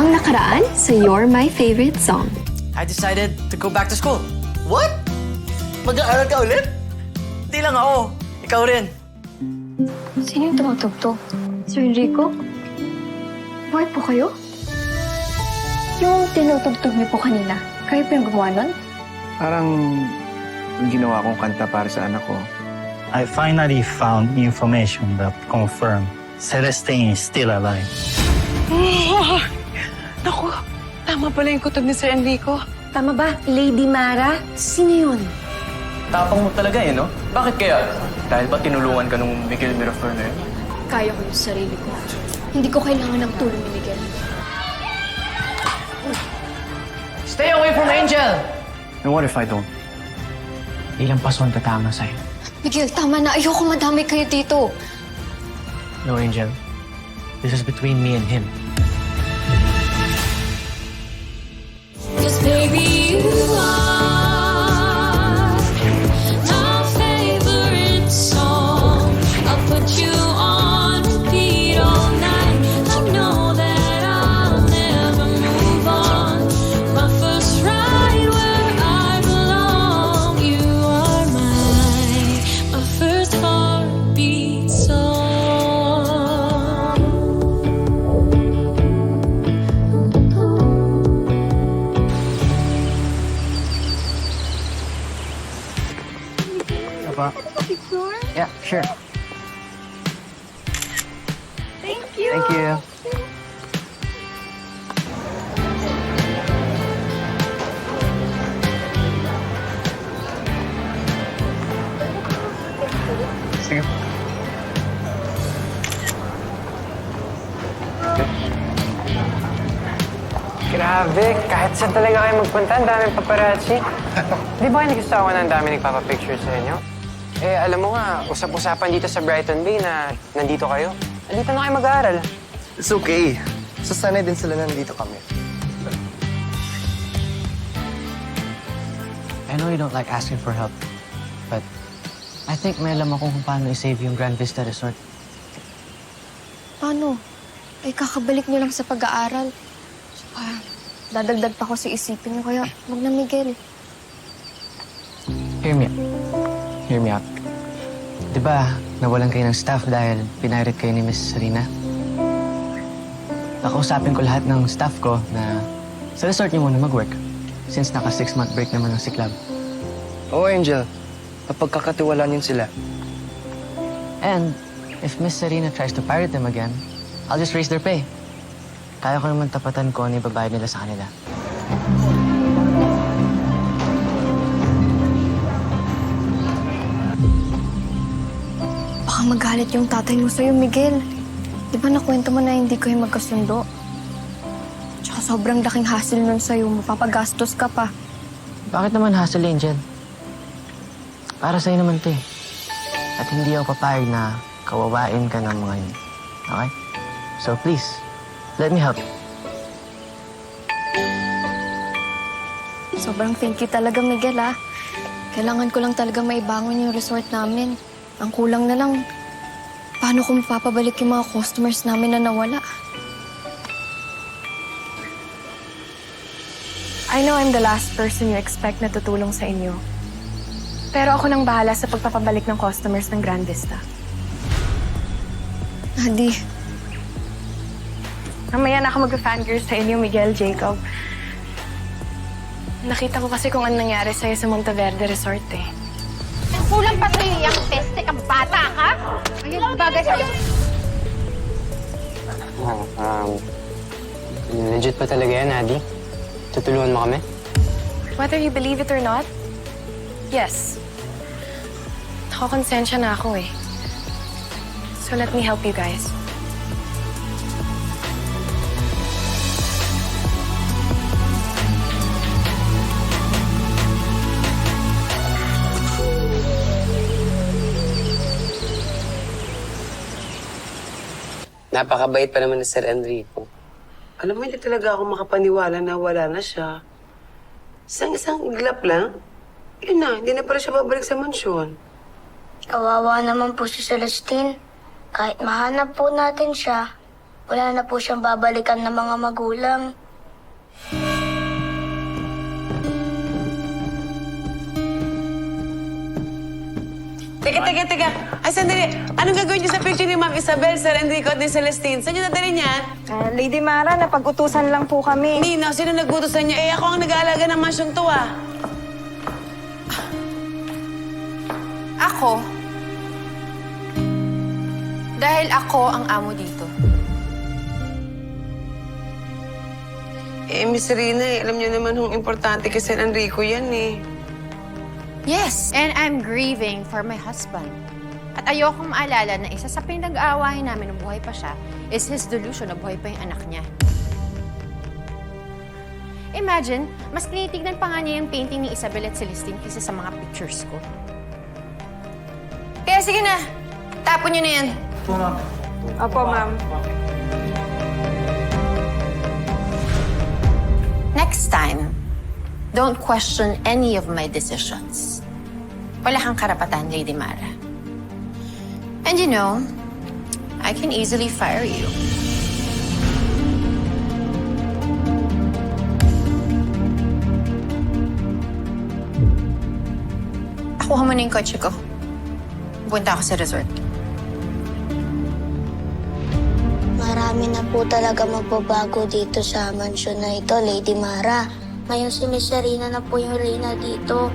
ang nakaraan sa You're My Favorite Song. I decided to go back to school. What? Mag-aaral ka ulit? Hindi lang ako. Ikaw rin. Sino yung tumutugtog? Sir Enrico? Buhay po kayo? Yung tinutugtog niyo po kanina, kayo po yung gumawa nun? Parang ginawa kong kanta para sa anak ko. I finally found information that confirmed Celestine is still alive. Oh, naku, tama pala yung kutob ni Sir Enrico. Tama ba? Lady Mara? Sino yun? Tapang mo talaga eh, no? Bakit kaya? Dahil ba tinulungan ka nung Miguel Mirafor na yun? Kaya ko yung sarili ko. Hindi ko kailangan ng tulong ni Miguel. Stay away from Angel! And what if I don't? Ilang pason tatama sa'yo. Miguel, tama na. Ayoko madami kayo dito. No, Angel. This is between me and him. Cause baby, you are my favorite song. I'll put you on repeat all night. I know that I'll never move on. My first ride where I belong. You are my first heartbeat song. Apa? Yeah, sure. Thank you. Thank you. Sige. Grabe, kahit saan talaga kayo magpunta, ang daming paparazzi. Di ba kayo nagsasawa na ang dami nagpapapicture sa inyo? Eh, alam mo nga, usap-usapan dito sa Brighton Bay na nandito kayo. Nandito na kayo mag-aaral. It's okay. Sasanay din sila na nandito kami. I know you don't like asking for help, but I think may alam ako kung paano i-save yung Grand Vista Resort. Paano? Eh, kakabalik niyo lang sa pag-aaral. Tsaka, dadagdag pa ko sa isipin niyo, kaya wag na, Miguel. Hear me out. Diba, nawalan kayo ng staff dahil pinirate kayo ni Miss Serena? Nakausapin ko lahat ng staff ko na sa resort niyo muna mag-work since naka 6-month break naman ng si Club. Oo, Angel. Mapagkakatiwalaan yun sila. And if Miss Serena tries to pirate them again, I'll just raise their pay. Kaya ko naman tapatan ko ano yung babayad nila sa kanila. Baka magalit yung tatay mo sa'yo, Miguel. Di ba nakwento mo na hindi kayo magkasundo? Tsaka sobrang laking hassle nun sa'yo. Mapapagastos ka pa. Bakit naman hassle, Angel? Para sa'yo naman to eh. At hindi ako papayag na kawawain ka ng mga yun. Okay? So please, let me help. Sobrang thank you talaga, Miguel, ah. Kailangan ko lang talaga maibangon yung resort namin. Ang kulang na lang, paano kung mapapabalik yung mga customers namin na nawala? I know I'm the last person you expect na tutulong sa inyo. Pero ako nang bahala sa pagpapabalik ng customers ng Grand Vista. Adi, Mamaya na ako mag-fangirl sa inyo, Miguel, Jacob. Nakita ko kasi kung ano nangyari sa'yo sa Monteverde Resort eh. Kulang pa sa'yo yung peste kang bata, ha? Ayun, bagay sa'yo. Legit pa talaga yan, Adi? Tutulungan mo kami? Whether you believe it or not, yes. Nakakonsensya na ako eh. So let me help you guys. Napakabait pa naman ni Sir Enrico. Alam mo, hindi talaga ako makapaniwala na wala na siya. Isang iglap lang, yun na, hindi na pala siya babalik sa mansyon. Kawawa naman po si Celestine. Kahit mahanap po natin siya, wala na po siyang babalikan ng mga magulang. Teka. Ay, sandali. Anong gagawin niyo sa picture ni Ma'am Isabel, Sir Enrico at ni Celestine? Saan niyo dadalhin yan? Lady Mara, napag-utusan lang po kami. Nino, sino nagutusan niyo? Eh, ako ang nag-aalaga ng mansyong to, ah. Ako? Dahil ako ang amo dito. Eh, Miss Rina, alam niyo naman kung importante kay Sir Enrico yan, eh. Yes, and I'm grieving for my husband. At ayokong maalala na isa sa pinag-aawahin namin nung buhay pa siya is his delusion na buhay pa yung anak niya. Imagine, mas tinitignan pa nga niya yung painting ni Isabel at Celestine kaysa sa mga pictures ko. Kaya sige na, tapon niyo na yan. Opo, ma'am. Next time, don't question any of my decisions. Wala kang karapatan, Lady Mara. And you know, I can easily fire you. Akuha mo na yung kotse ko. Punta ako sa resort. Marami na po talaga magbabago dito sa mansyon na ito, Lady Mara. Ngayon si Miss Serena na po yung reyna dito.